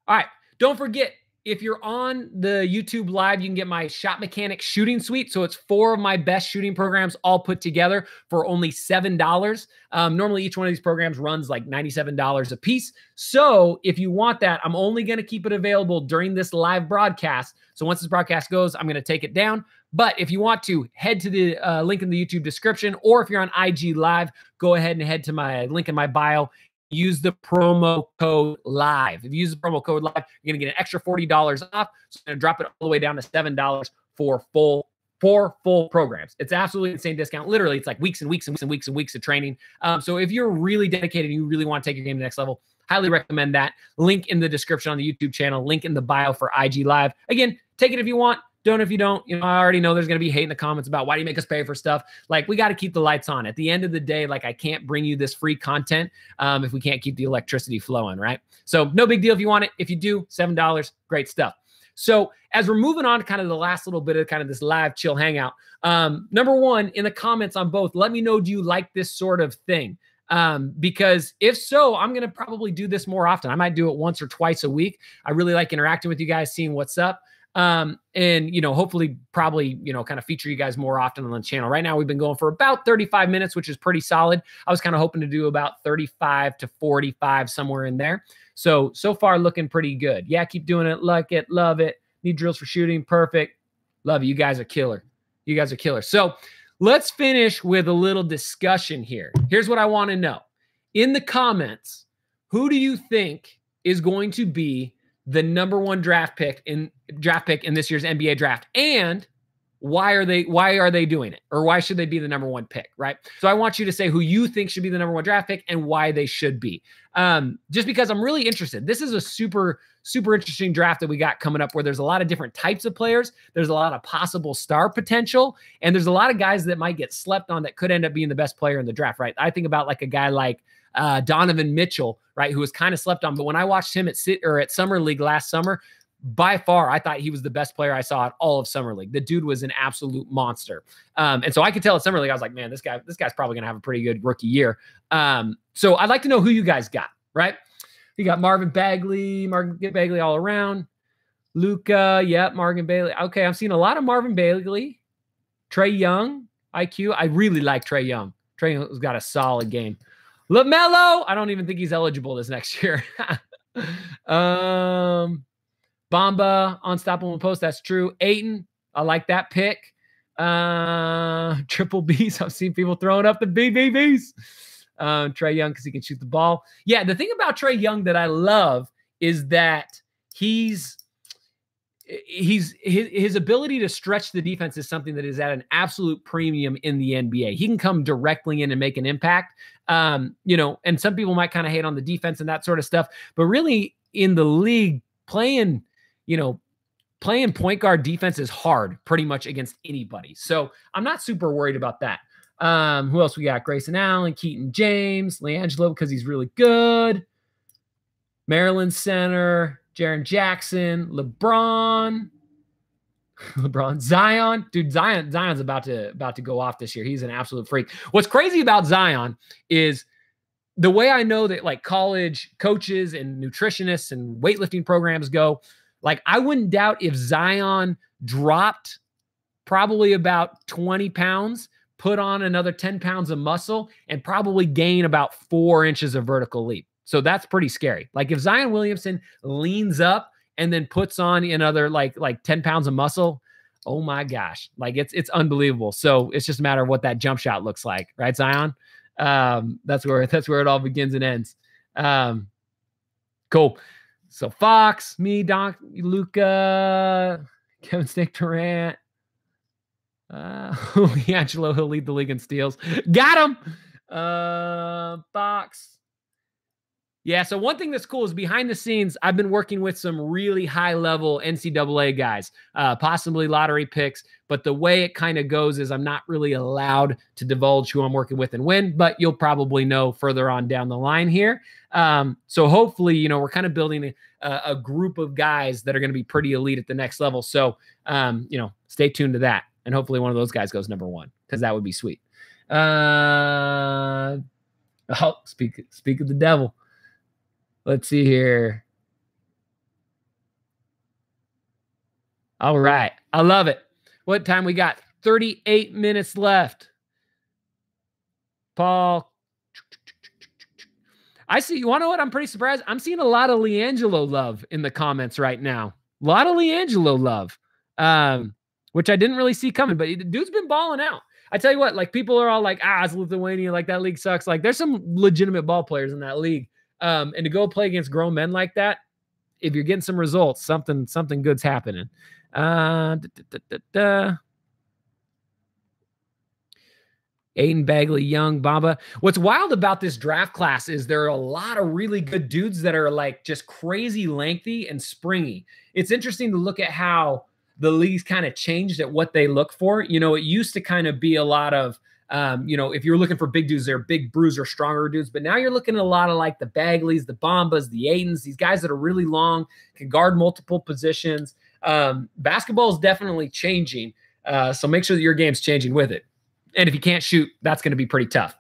All right. Don't forget, if you're on the YouTube live, you can get my Shot Mechanics shooting suite. So it's 4 of my best shooting programs all put together for only $7. Normally each one of these programs runs like $97 a piece. So if you want that, I'm only going to keep it available during this live broadcast. So once this broadcast goes, I'm going to take it down. But if you want to, head to the link in the YouTube description, or if you're on IG Live, go ahead and head to my link in my bio. Use the promo code LIVE. If you use the promo code LIVE, you're going to get an extra $40 off. So I'm going to drop it all the way down to $7 for four full programs. It's absolutely insane discount. Literally, it's like weeks and weeks and weeks and weeks and weeks of training. So if you're really dedicated and you really want to take your game to the next level, highly recommend that. Link in the description on the YouTube channel. Link in the bio for IG Live. Again, take it if you want. Don't if you don't. You know, I already know there's going to be hate in the comments about why do you make us pay for stuff? Like, we got to keep the lights on. At the end of the day, like, I can't bring you this free content if we can't keep the electricity flowing, right? So no big deal if you want it. If you do, $7, great stuff. So as we're moving on to kind of the last little bit of kind of this live chill hangout, number one, in the comments on both, let me know, do you like this sort of thing? Because if so, I'm going to probably do this more often. I might do it once or twice a week. I really like interacting with you guys, seeing what's up. And, you know, hopefully probably, you know, kind of feature you guys more often on the channel. Right now, we've been going for about 35 minutes, which is pretty solid. I was kind of hoping to do about 35 to 45, somewhere in there. So far looking pretty good. Yeah, keep doing it. Like it. Love it. Need drills for shooting. Perfect. Love you. You guys are killer. You guys are killer. So let's finish with a little discussion here. Here's what I want to know. In the comments, who do you think is going to be the #1 draft pick in this year's NBA draft? And why are they doing it? Or why should they be the #1 pick, right? So I want you to say who you think should be the #1 draft pick and why they should be. Just because I'm really interested. This is a super, super interesting draft that we got coming up, where there's a lot of different types of players. There's a lot of possible star potential. And there's a lot of guys that might get slept on that could end up being the best player in the draft, right? I think about like a guy like Donovan Mitchell, right, who was kind of slept on. But when I watched him at Summer League last summer, by far, I thought he was the best player I saw at all of Summer League. The dude was an absolute monster. And so I could tell at Summer League, I was like, man, this guy's probably going to have a pretty good rookie year. So I'd like to know who you guys got, right? You got Marvin Bagley all around. Luka, yep, Marvin Bagley. Okay, I'm seeing a lot of Marvin Bagley. Trae Young, IQ. I really like Trae Young. Trae Young's got a solid game. LaMelo, I don't even think he's eligible this next year. Mamba, unstoppable post. That's true. Ayton, I like that pick. Triple B's. I've seen people throwing up the BBBs. Trae Young, because he can shoot the ball. Yeah, the thing about Trae Young that I love is that his ability to stretch the defense is something that is at an absolute premium in the NBA. He can come directly in and make an impact. You know, and some people might kind of hate on the defense and that sort of stuff, but really in the league, playing point guard defense is hard pretty much against anybody. So I'm not super worried about that. Who else we got? Grayson Allen, Keaton James, LiAngelo, because he's really good. Maryland center, Jaren Jackson, LeBron, Zion. Dude, Zion's about to go off this year. He's an absolute freak. What's crazy about Zion is the way I know that like college coaches and nutritionists and weightlifting programs go, like I wouldn't doubt if Zion dropped probably about 20 pounds, put on another 10 pounds of muscle, and probably gain about 4 inches of vertical leap. So that's pretty scary. Like if Zion Williamson leans up and then puts on another like 10 pounds of muscle, oh my gosh, like it's unbelievable. So it's just a matter of what that jump shot looks like, right, Zion? That's where it all begins and ends. Cool. So Fox, me, Doc, Luka, Kevin Snake Durant, LiAngelo, he'll lead the league in steals. Got him. Fox. Yeah, so one thing that's cool is behind the scenes, I've been working with some really high-level NCAA guys, possibly lottery picks, but the way it kind of goes is I'm not really allowed to divulge who I'm working with and when, but you'll probably know further on down the line here. So hopefully, you know, we're kind of building a group of guys that are going to be pretty elite at the next level. So, you know, stay tuned to that, and hopefully one of those guys goes #1, because that would be sweet. Speak of the devil. Let's see here. All right. I love it. What time we got? 38 minutes left. Paul. I see. You want to know what? I'm pretty surprised. I'm seeing a lot of LiAngelo love in the comments right now. A lot of LiAngelo love, which I didn't really see coming, but the dude's been balling out. I tell you what, like people are all like, it's Lithuania. Like that league sucks. Like there's some legitimate ball players in that league. And to go play against grown men like that, if you're getting some results, something good's happening. Aiden Bagley, Young, Mamba. What's wild about this draft class is there are a lot of really good dudes that are like just crazy lengthy and springy. It's interesting to look at how the league's kind of changed at what they look for. You know, it used to kind of be a lot of, you know, if you're looking for big dudes, they're big bruiser, stronger dudes. But now you're looking at a lot of like the Bagleys, the Mambas, the Aidens, these guys that are really long, can guard multiple positions. Basketball is definitely changing. So make sure that your game's changing with it. And if you can't shoot, that's going to be pretty tough.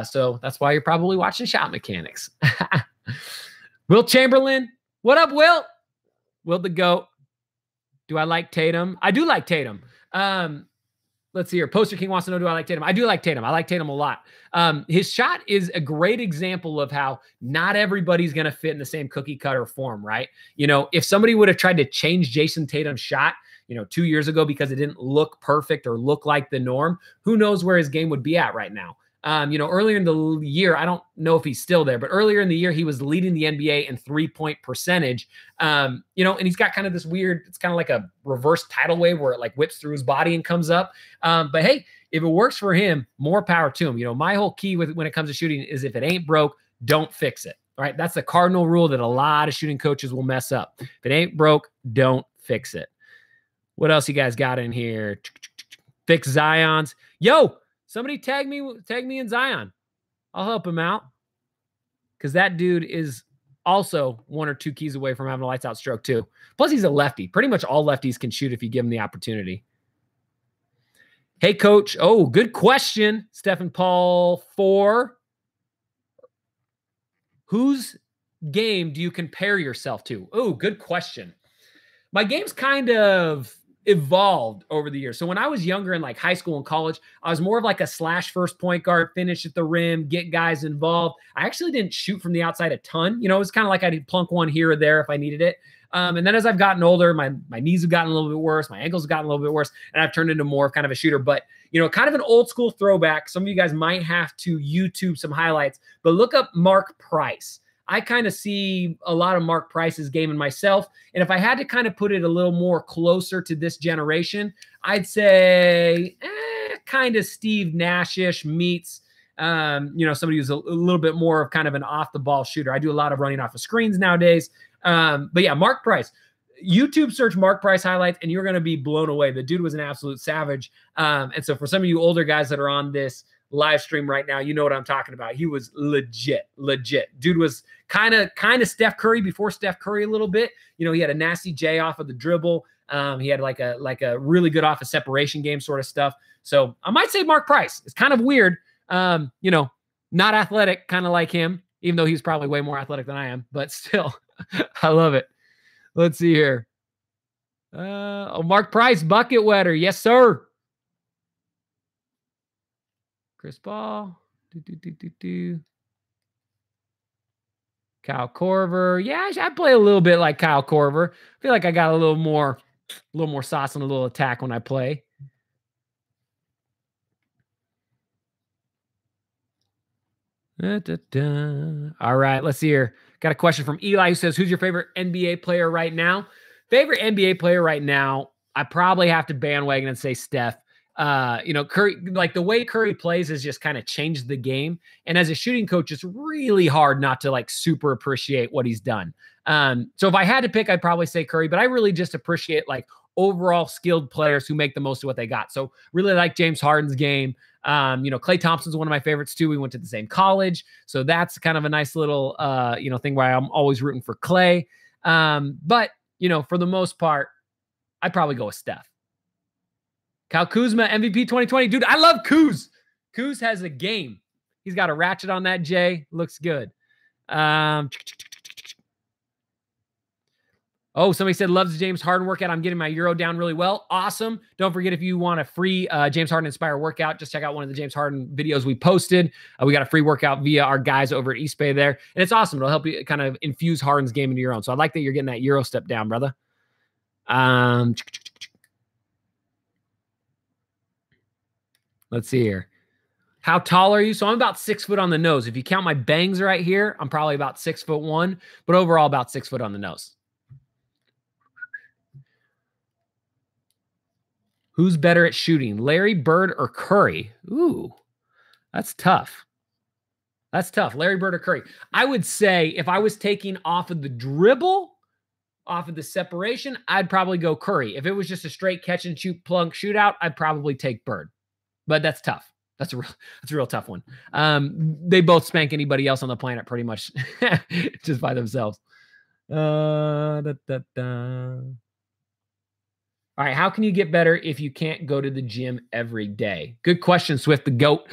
So that's why you're probably watching Shot Mechanics. Will Chamberlain. What up, Will? Will the GOAT. Do I like Tatum? I do like Tatum. Let's see here. Poster King wants to know, do I like Tatum? I do like Tatum. I like Tatum a lot. His shot is a great example of how not everybody's going to fit in the same cookie cutter form, right? You know, if somebody would have tried to change Jason Tatum's shot, you know, 2 years ago because it didn't look perfect or look like the norm, who knows where his game would be at right now. You know, earlier in the year, I don't know if he's still there, but earlier in the year, he was leading the NBA in 3-point percentage. You know, and he's got kind of this weird, it's kind of like a reverse tidal wave where it like whips through his body and comes up. But hey, if it works for him, more power to him. You know, my whole key when it comes to shooting is if it ain't broke, don't fix it. All right. That's the cardinal rule that a lot of shooting coaches will mess up. If it ain't broke, don't fix it. What else you guys got in here? Fix Zion's. Yo, somebody tag me in Zion. I'll help him out. Because that dude is also 1 or 2 keys away from having a lights out stroke too. Plus, he's a lefty. Pretty much all lefties can shoot if you give them the opportunity. Hey, coach. Oh, good question. Stefan Paul 4. Whose game do you compare yourself to? Oh, good question. My game's kind of evolved over the years. So when I was younger in like high school and college, I was more of like a slash first point guard, finish at the rim, get guys involved. I actually didn't shoot from the outside a ton. You know, it was kind of like I'd plunk one here or there if I needed it. And then as I've gotten older, my knees have gotten a little bit worse. My ankles have gotten a little bit worse. And I've turned into more of kind of a shooter. But, you know, kind of an old school throwback. Some of you guys might have to YouTube some highlights. But look up Mark Price. I kind of see a lot of Mark Price's game in myself. And if I had to kind of put it a little more closer to this generation, I'd say kind of Steve Nash-ish meets, you know, somebody who's a little bit more of kind of an off-the-ball shooter. I do a lot of running off of screens nowadays. But yeah, Mark Price. YouTube search Mark Price highlights, and you're going to be blown away. The dude was an absolute savage. And so for some of you older guys that are on this live stream right now, you know what I'm talking about. He was legit. Dude was kind of Steph Curry before Steph Curry a little bit. You know, he had a nasty J off of the dribble. He had like a really good off of separation game sort of stuff. So I might say Mark Price. It's kind of weird. You know, not athletic, kind of like him, even though he's probably way more athletic than I am, but still, I love it. Let's see here. Mark Price, bucket wetter. Yes, sir. Chris Paul. Kyle Korver. Yeah, I play a little bit like Kyle Korver. I feel like I got a little more sauce and a little attack when I play. All right, let's see here. Got a question from Eli who says, who's your favorite NBA player right now? Favorite NBA player right now, I probably have to bandwagon and say Steph. You know, Curry, like the way Curry plays has just kind of changed the game. And as a shooting coach, it's really hard not to like super appreciate what he's done. So if I had to pick, I'd probably say Curry, but I really just appreciate like overall skilled players who make the most of what they got. So really like James Harden's game. You know, Klay Thompson's one of my favorites too. We went to the same college. So that's kind of a nice little, you know, thing where I'm always rooting for Klay. But, you know, for the most part, I'd probably go with Steph. Kyle Kuzma, MVP 2020. Dude, I love Kuz. Kuz has a game. He's got a ratchet on that J. Looks good. Oh, somebody said loves the James Harden workout. I'm getting my Euro down really well. Awesome. Don't forget, if you want a free James Harden Inspire workout, just check out one of the James Harden videos we posted. We got a free workout via our guys over at East Bay there. And it's awesome. It'll help you kind of infuse Harden's game into your own. So I like that you're getting that Euro step down, brother. Let's see here. How tall are you? So I'm about 6 foot on the nose. If you count my bangs right here, I'm probably about 6'1", but overall about 6 foot on the nose. Who's better at shooting, Larry Bird or Curry? Ooh, that's tough. That's tough. Larry Bird or Curry? I would say if I was taking off of the dribble, off of the separation, I'd probably go Curry. If it was just a straight catch and shoot plunk shootout, I'd probably take Bird. But that's tough. That's a real tough one. They both spank anybody else on the planet pretty much just by themselves. All right, how can you get better if you can't go to the gym every day? Good question, Swift the Goat.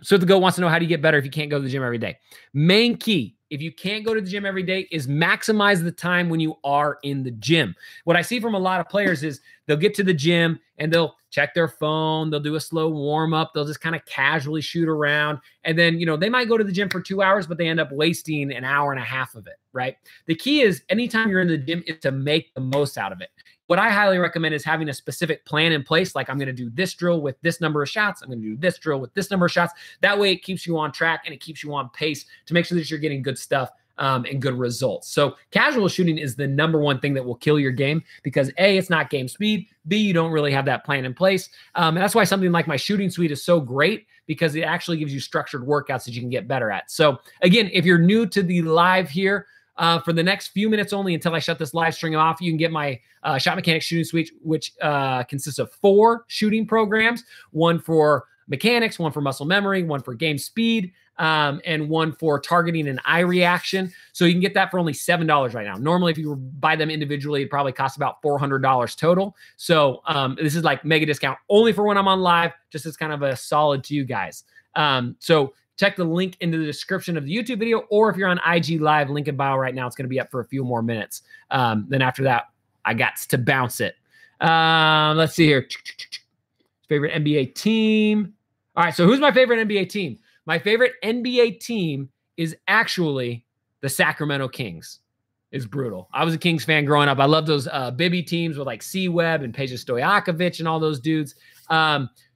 Swift the Goat wants to know, how do you get better if you can't go to the gym every day? Main key, if you can't go to the gym every day, is maximize the time when you are in the gym. What I see from a lot of players is they'll get to the gym and they'll check their phone, they'll do a slow warm-up, they'll just kind of casually shoot around, and then, they might go to the gym for 2 hours, but they end up wasting an hour and a half of it, right? The key is, anytime you're in the gym, is to make the most out of it. What I highly recommend is having a specific plan in place. Like, I'm going to do this drill with this number of shots. I'm going to do this drill with this number of shots. That way it keeps you on track and it keeps you on pace to make sure that you're getting good stuff and good results. So casual shooting is the number one thing that will kill your game, because A, it's not game speed. B, you don't really have that plan in place. And that's why something like my shooting suite is so great, because it actually gives you structured workouts that you can get better at. So again, if you're new to the live here, for the next few minutes only until I shut this live stream off, you can get my Shot Mechanics Shooting Suite, which consists of 4 shooting programs, one for mechanics, one for muscle memory, one for game speed, and one for targeting and eye reaction. So you can get that for only $7 right now. Normally, if you buy them individually, it probably costs about $400 total. So this is like mega discount only for when I'm on live, just as kind of a solid to you guys. So check the link in the description of the YouTube video, or if you're on IG Live, link in bio right now. It's going to be up for a few more minutes. Then after that, I got to bounce it. Let's see here. Favorite NBA team. All right, so who's my favorite NBA team? My favorite NBA team is actually the Sacramento Kings. It's brutal. I was a Kings fan growing up. I love those Bibby teams with like C-Webb and Peja Stojakovic and all those dudes.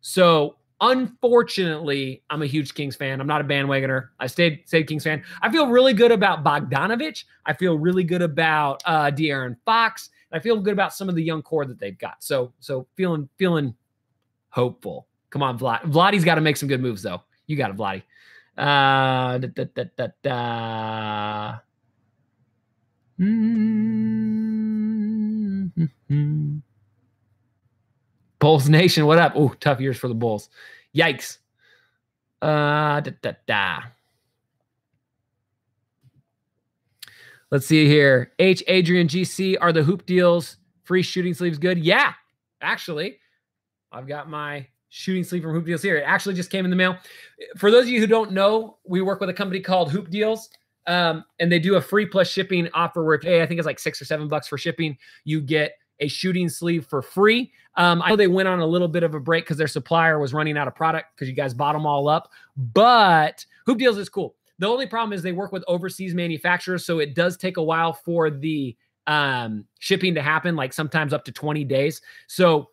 So unfortunately, I'm a huge Kings fan. I'm not a bandwagoner. I stayed Kings fan. I feel really good about Bogdanovich. I feel really good about De'Aaron Fox. I feel good about some of the young core that they've got. So feeling hopeful. Come on, Vlad. Vladdy's got to make some good moves, though. You got it, Vladdy. Bulls Nation, what up? Oh, tough years for the Bulls. Yikes. Let's see here. Adrian GC, are the hoop deals free shooting sleeves good? Yeah, actually. I've got my shooting sleeve from Hoop Deals here. It actually just came in the mail. For those of you who don't know, we work with a company called Hoop Deals. And they do a free plus shipping offer where, hey, I think it's like $6 or $7 for shipping. You get a shooting sleeve for free. I know they went on a little bit of a break because their supplier was running out of product because you guys bought them all up. But Hoop Deals is cool. The only problem is they work with overseas manufacturers, so it does take a while for the shipping to happen, like sometimes up to 20 days. So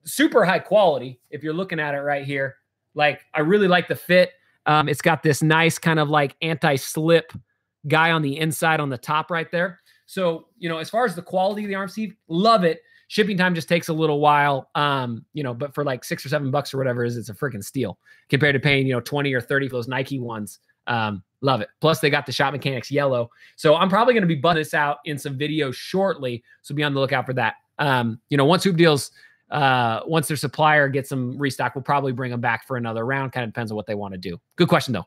super high quality if you're looking at it right here. Like, I really like the fit. It's got this nice kind of like anti-slip guy on the inside on the top right there. So, as far as the quality of the arm sleeve, love it. Shipping time just takes a little while, but for like $6 or $7 or whatever it is, it's a freaking steal compared to paying, 20 or 30 for those Nike ones. Love it. Plus they got the Shot Mechanics yellow. So I'm probably going to be buzzing this out in some videos shortly. So be on the lookout for that. Once Hoop Deals, once their supplier gets them restocked, we'll probably bring them back for another round. Kind of depends on what they want to do. Good question though.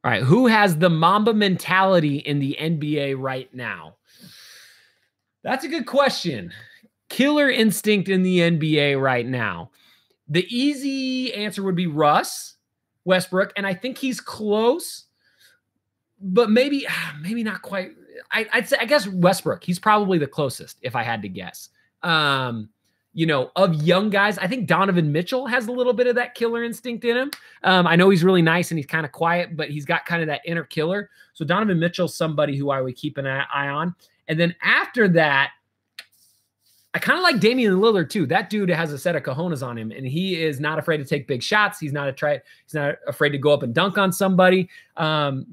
All right, who has the Mamba mentality in the NBA right now? That's a good question. Killer instinct in the NBA right now. The easy answer would be Russ Westbrook, and I think he's close, but maybe not quite. I'd say, I guess Westbrook. He's probably the closest if I had to guess. Of young guys, I think Donovan Mitchell has a little bit of that killer instinct in him. I know he's really nice and he's kind of quiet, but he's got kind of that inner killer. So Donovan Mitchell's somebody who I would keep an eye on. And then after that, I kind of like Damian Lillard too. That dude has a set of cojones on him, and he is not afraid to take big shots. He's not afraid to go up and dunk on somebody. Damian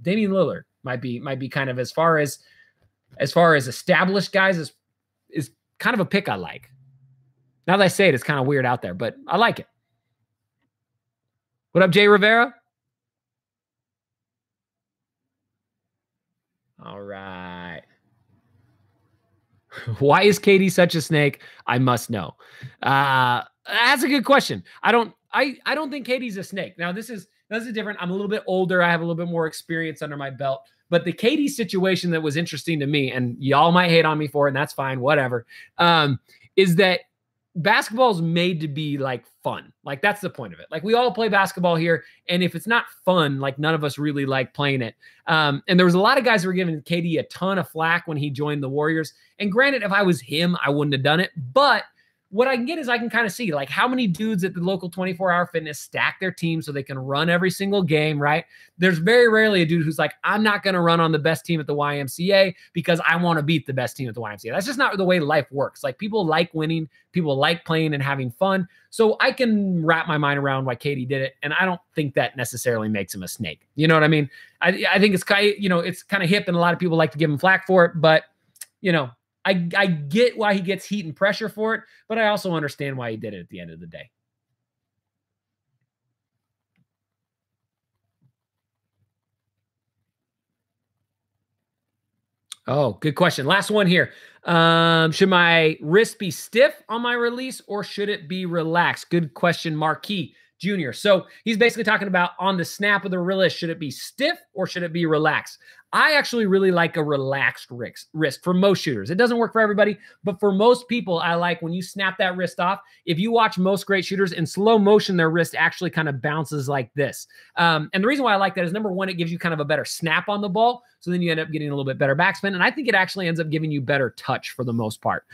Lillard might be kind of as far as established guys is kind of a pick I like. Now that I say it, it's kind of weird out there, but I like it. What up, Jay Rivera? All right. Why is Katie such a snake? I must know. That's a good question. I don't think Katie's a snake. Now this is different. I'm a little bit older. I have a little bit more experience under my belt. But the Katie situation that was interesting to me, and y'all might hate on me for it, and that's fine, whatever, is that basketball is made to be like fun. Like that's the point of it. Like we all play basketball here. And if it's not fun, like none of us really like playing it. And there was a lot of guys who were giving KD a ton of flack when he joined the Warriors. And granted, if I was him, I wouldn't have done it. But what I can get is I can kind of see like how many dudes at the local 24-hour fitness stack their team so they can run every single game, right? There's very rarely a dude who's like, I'm not going to run on the best team at the YMCA because I want to beat the best team at the YMCA. That's just not the way life works. Like people like winning, people like playing and having fun. So I can wrap my mind around why Katie did it. And I don't think that necessarily makes him a snake. You know what I mean? I think it's kind of, it's kind of hip and a lot of people like to give him flack for it, but I get why he gets heat and pressure for it, but I also understand why he did it at the end of the day. Oh, good question. Last one here. Should my wrist be stiff on my release or should it be relaxed? Good question, Marquis Jr. So he's basically talking about on the snap of the wrist, should it be stiff or should it be relaxed? I actually really like a relaxed wrist for most shooters. It doesn't work for everybody, but for most people, I like when you snap that wrist off. If you watch most great shooters in slow motion, their wrist actually kind of bounces like this. And the reason why I like that is number one, it gives you kind of a better snap on the ball. So then you end up getting a little bit better backspin. And I think it actually ends up giving you better touch for the most part.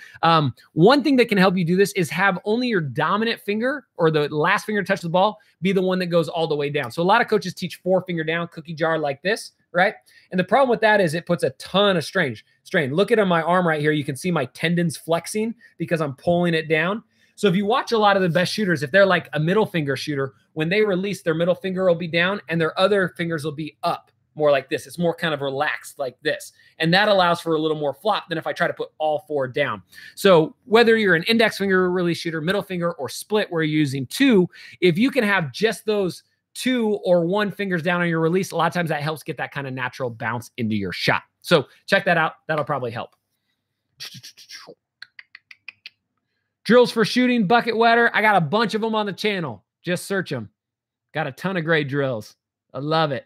One thing that can help you do this is have only your dominant finger or the last finger to touch the ball be the one that goes all the way down. So a lot of coaches teach 4 finger down cookie jar like this, right? And the problem with that is it puts a ton of strain. Look at on my arm right here. You can see my tendons flexing because I'm pulling it down. So if you watch a lot of the best shooters, if they're like a middle finger shooter, when they release, their middle finger will be down and their other fingers will be up more like this. It's more kind of relaxed like this. And that allows for a little more flop than if I try to put all 4 down. So whether you're an index finger release shooter, middle finger, or split where you're using 2, if you can have just those 2 or 1 fingers down on your release, a lot of times that helps get that kind of natural bounce into your shot. So check that out. That'll probably help. Drills for shooting, bucket wetter. I got a bunch of them on the channel. Just search them. Got a ton of great drills. I love it.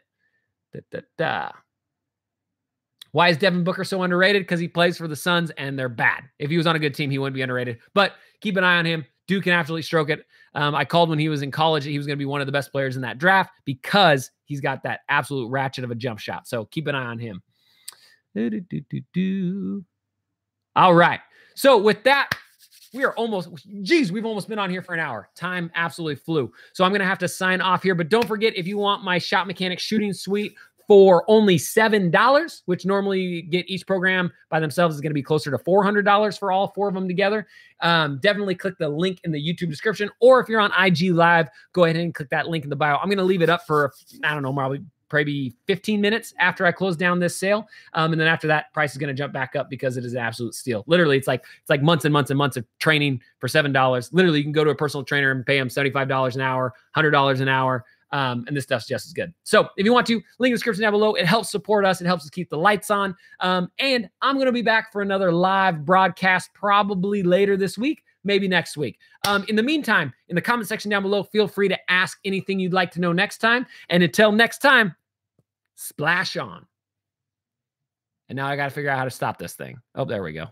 Why is Devin Booker so underrated? Because he plays for the Suns and they're bad. If he was on a good team, he wouldn't be underrated. But keep an eye on him. Dude can absolutely stroke it. I called when he was in college that he was going to be one of the best players in that draft because he's got that absolute ratchet of a jump shot. So keep an eye on him. All right. So with that, we've almost been on here for an hour. Time absolutely flew. So I'm going to have to sign off here. But don't forget, if you want my Shot Mechanics Shooting Suite for only $7, which normally you get each program by themselves is going to be closer to $400 for all 4 of them together. Definitely click the link in the YouTube description. Or if you're on IG Live, go ahead and click that link in the bio. I'm going to leave it up for, I don't know, probably 15 minutes after I close down this sale. And then after that, price is going to jump back up because it is an absolute steal. Literally, it's like months and months and months of training for $7. Literally, you can go to a personal trainer and pay them $75 an hour, $100 an hour. And this stuff's just as good. So if you want to, link in the description down below. It helps support us. It helps us keep the lights on. And I'm going to be back for another live broadcast probably later this week, maybe next week. In the meantime, in the comment section down below, feel free to ask anything you'd like to know next time. And until next time, splash on. And now I got to figure out how to stop this thing. Oh, there we go.